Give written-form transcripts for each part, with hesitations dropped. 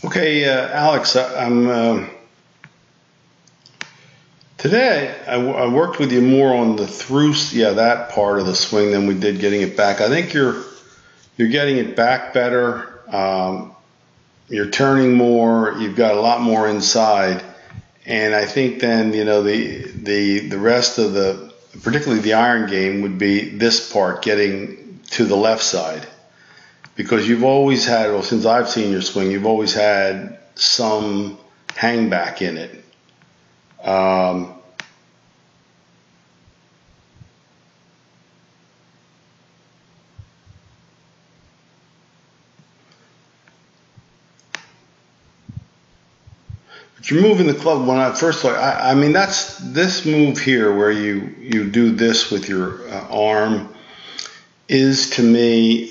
Okay, Alex, today I worked with you more on the through, that part of the swing than we did getting it back. I think you're getting it back better. You're turning more. You've got a lot more inside, and I think then the rest of particularly the iron game would be this part, getting to the left side. Because you've always had, well, since I've seen your swing, you've always had some hang back in it. But you're moving the club when I first look. I mean, that's this move here where you do this with your arm is to me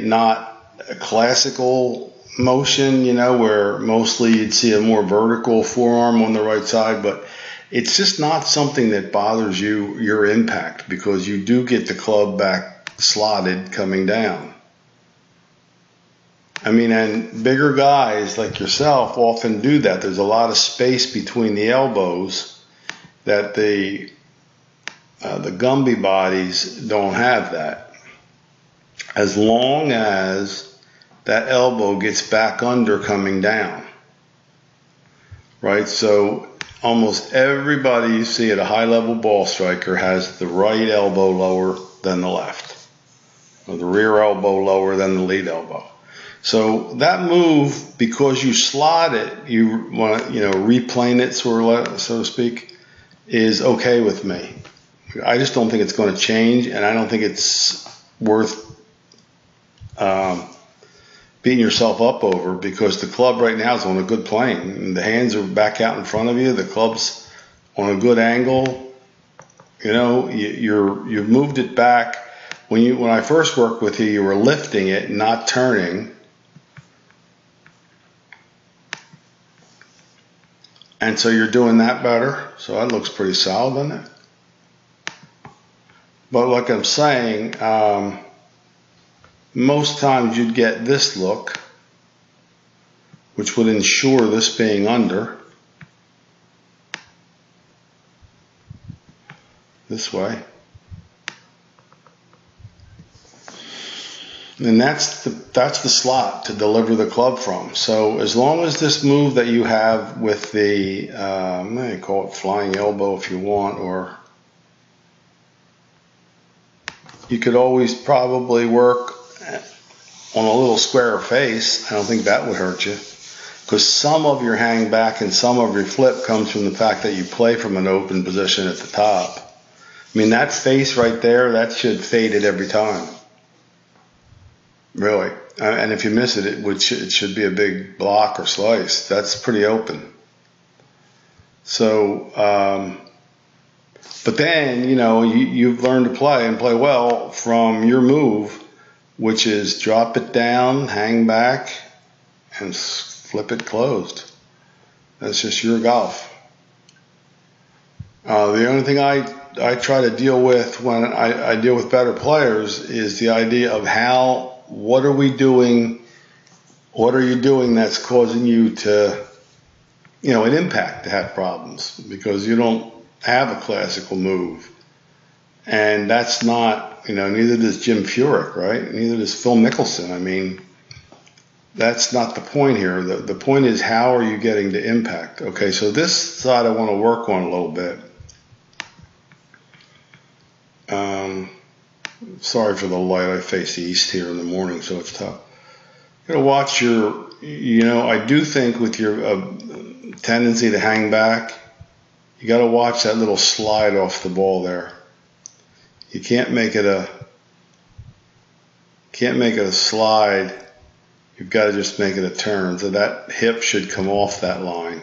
not a classical motion, where mostly you'd see a more vertical forearm on the right side, but it's just not something that bothers your impact, because you do get the club back slotted coming down. I mean, and bigger guys like yourself often do that. There's a lot of space between the elbows that the Gumby bodies don't have that. As long as that elbow gets back under coming down, right? So almost everybody you see at a high-level ball striker has the right elbow lower than the left, or the rear elbow lower than the lead elbow. So that move, because you slot it, you want to, replane it, so to speak, is okay with me. I just don't think it's going to change, and I don't think it's worth beating yourself up over, because the club right now is on a good plane. And the hands are back out in front of you. The club's on a good angle. You've moved it back. When I first worked with you, you were lifting it, not turning. And so you're doing that better. So that looks pretty solid, doesn't it? But like I'm saying, most times you'd get this look, which would ensure this being under. This way. And that's the slot to deliver the club from. So as long as this move that you have with the, you call it flying elbow if you want, or you could always probably work on a little square face. I don't think that would hurt you, because some of your hang back and some of your flip comes from the fact that you play from an open position at the top. I mean, that face right there, that should fade it every time. Really. And if you miss it, it should be a big block or slice. That's pretty open. So, but then, you've learned to play and play well from your move, which is drop it down, hang back, and flip it closed. That's just your golf. The only thing I try to deal with when I deal with better players is the idea of what are you doing that's causing you to, an impact to have problems, because you don't have a classical move. And that's not, neither does Jim Furyk, right? Neither does Phil Mickelson. I mean, that's not the point here. The point is, how are you getting to impact? Okay, so this side I want to work on a little bit. Sorry for the light. I face east here in the morning, so it's tough. You gotta watch your, I do think with your tendency to hang back, you gotta watch that little slide off the ball there. You can't make it a slide. You've got to just make it a turn. So that hip should come off that line.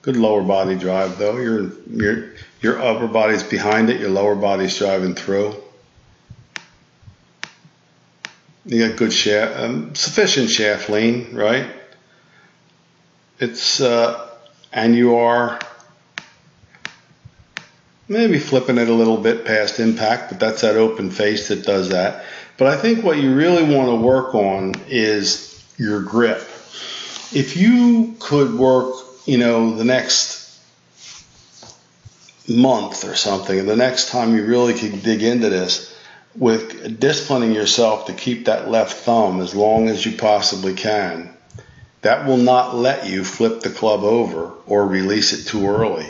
Good lower body drive though. Your upper body's behind it. Your lower body's driving through. You got good sufficient shaft lean, right? It's and you are maybe flipping it a little bit past impact, but that's that open face that does that. But I think what you really want to work on is your grip. If you could work, the next month or something, the next time you really could dig into this, with disciplining yourself to keep that left thumb as long as you possibly can, that will not let you flip the club over or release it too early.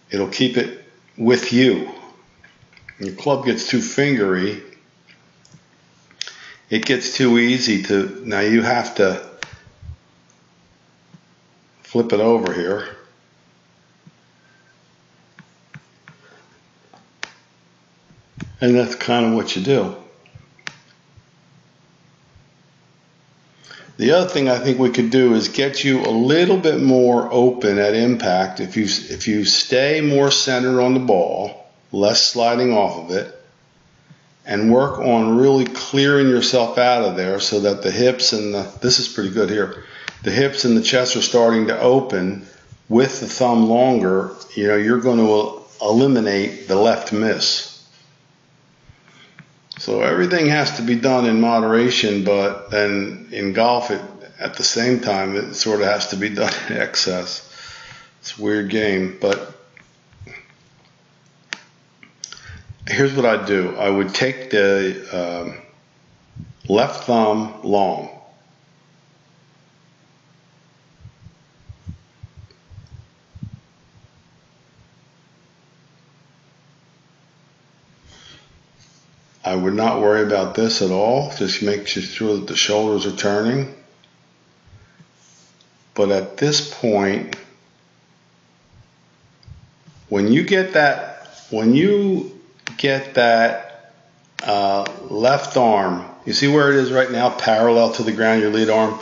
It'll keep it with you. Your club gets too fingery, it gets too easy to, now you have to flip it over here. And that's kind of what you do. The other thing I think we could do is get you a little bit more open at impact. If you stay more centered on the ball, less sliding off of it, and work on really clearing yourself out of there so that the hips and this is pretty good here, the hips and the chest are starting to open with the thumb longer, you're going to eliminate the left miss. So everything has to be done in moderation, but then in golf, at the same time, it sort of has to be done in excess. It's a weird game, but here's what I'd do. I would take the left thumb long. I would not worry about this at all. Just make sure that the shoulders are turning. But at this point, when you get that left arm, you see where it is right now, parallel to the ground, your lead arm?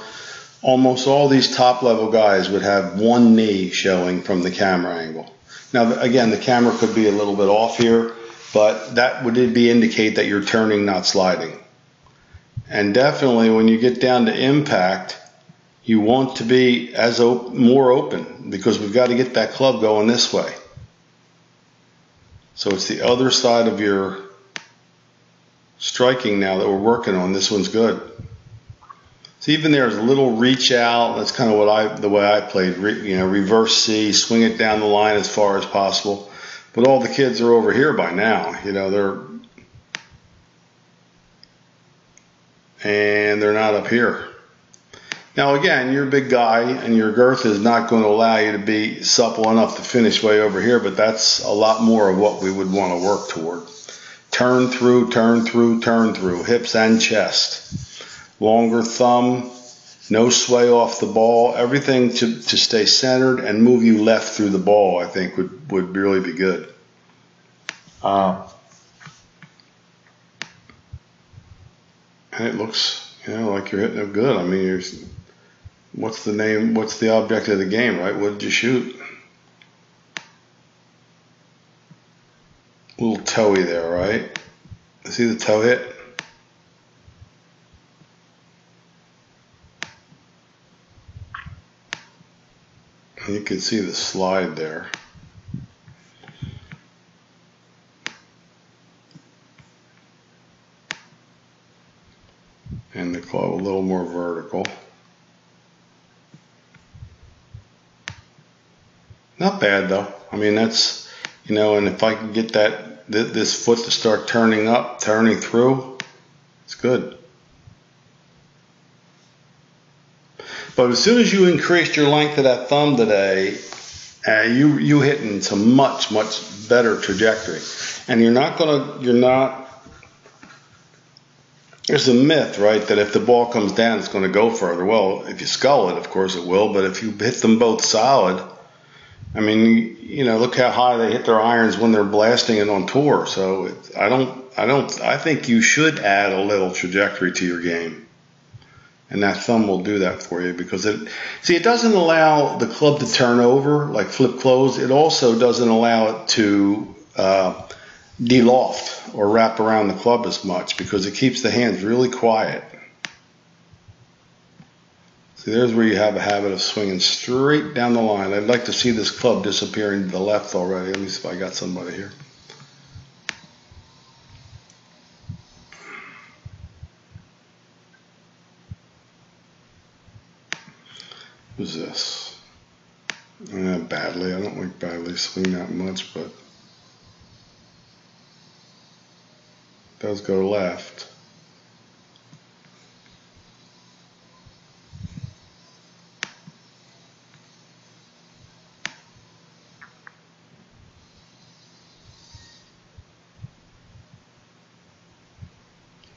Almost all these top level guys would have one knee showing from the camera angle. Now, again, the camera could be a little bit off here, but that would indicate that you're turning, not sliding. And definitely when you get down to impact, you want to be more open, because we've got to get that club going this way. So it's the other side of your striking now that we're working on. This one's good. So even there's a little reach out. That's kind of the way I played. Reverse C, swing it down the line as far as possible. But all the kids are over here by now. They're not up here. Now again, you're a big guy and your girth is not going to allow you to be supple enough to finish way over here, but that's a lot more of what we would want to work toward. Turn through, turn through, turn through, hips and chest. Longer thumb, no sway off the ball, everything to stay centered and move you left through the ball, I think would really be good. And it looks, like you're hitting it good. I mean, what's the object of the game, right? What did you shoot? A little toey there, right? See the toe hit? You can see the slide there. And the club a little more vertical. Not bad though. I mean, that's, and if I can get this foot to start turning through, it's good. But as soon as you increased your length of that thumb today, you hitting some much, much better trajectory. And there's a myth, right, that if the ball comes down, it's going to go further. Well, if you scull it, of course it will, but if you hit them both solid, I mean, look how high they hit their irons when they're blasting it on tour. So I think you should add a little trajectory to your game. And that thumb will do that for you, because it doesn't allow the club to turn over like flip close. It also doesn't allow it to de-loft or wrap around the club as much, because it keeps the hands really quiet. See, there's where you have a habit of swinging straight down the line. I'd like to see this club disappearing to the left already. Let me see if I got somebody here. Who's this? Badly. I don't like badly swing that much, but it does go left.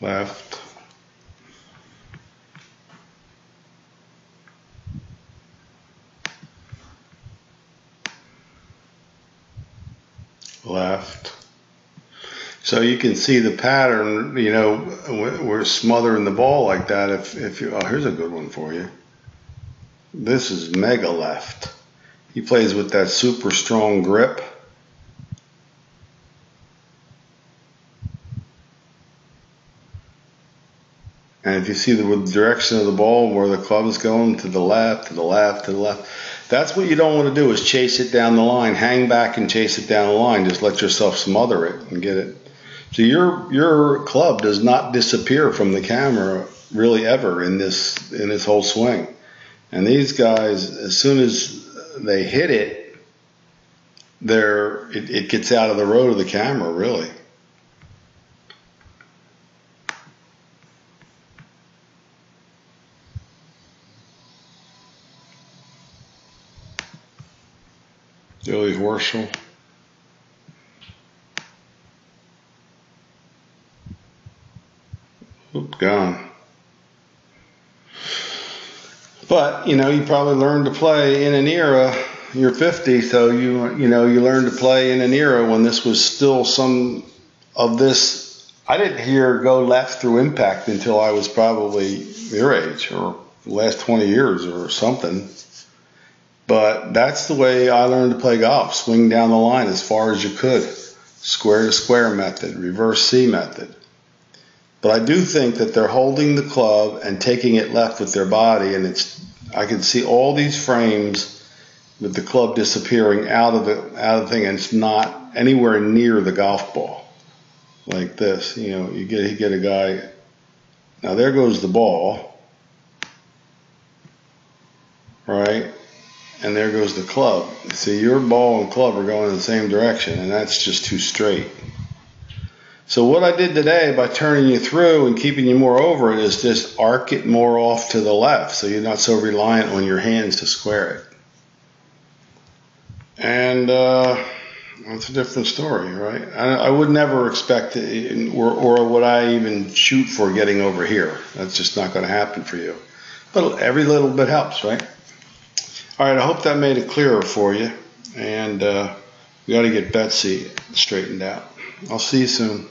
Left. Left. So you can see the pattern, you know, we're smothering the ball like that. If you, oh, here's a good one for you. This is mega left. He plays with that super strong grip. And if you see the direction of the ball, where the club is going, to the left, to the left, to the left. That's what you don't want to do, is chase it down the line. Hang back and chase it down the line. Just let yourself smother it and get it. So your club does not disappear from the camera really ever in this whole swing. And these guys, as soon as they hit it, it gets out of the road of the camera, really. Billy Horschel. Oop, gone. But, you know, you probably learned to play in an era. You're 50, so you learned to play in an era when this was still some of this. I didn't hear go left through impact until I was probably your age, or the last 20 years or something. But that's the way I learned to play golf. Swing down the line as far as you could. Square to square method, reverse C method. But I do think that they're holding the club and taking it left with their body, and I can see all these frames with the club disappearing out of the thing, and it's not anywhere near the golf ball. Like this, you know, you get a guy. Now there goes the ball, right? And there goes the club. See, your ball and club are going in the same direction, and that's just too straight. So what I did today, by turning you through and keeping you more over it, is just arc it more off to the left, so you're not so reliant on your hands to square it. And that's a different story, right? I would never expect it, or would I even shoot for getting over here. That's just not going to happen for you. But every little bit helps, right? All right, I hope that made it clearer for you. And we got to get Betsy straightened out. I'll see you soon.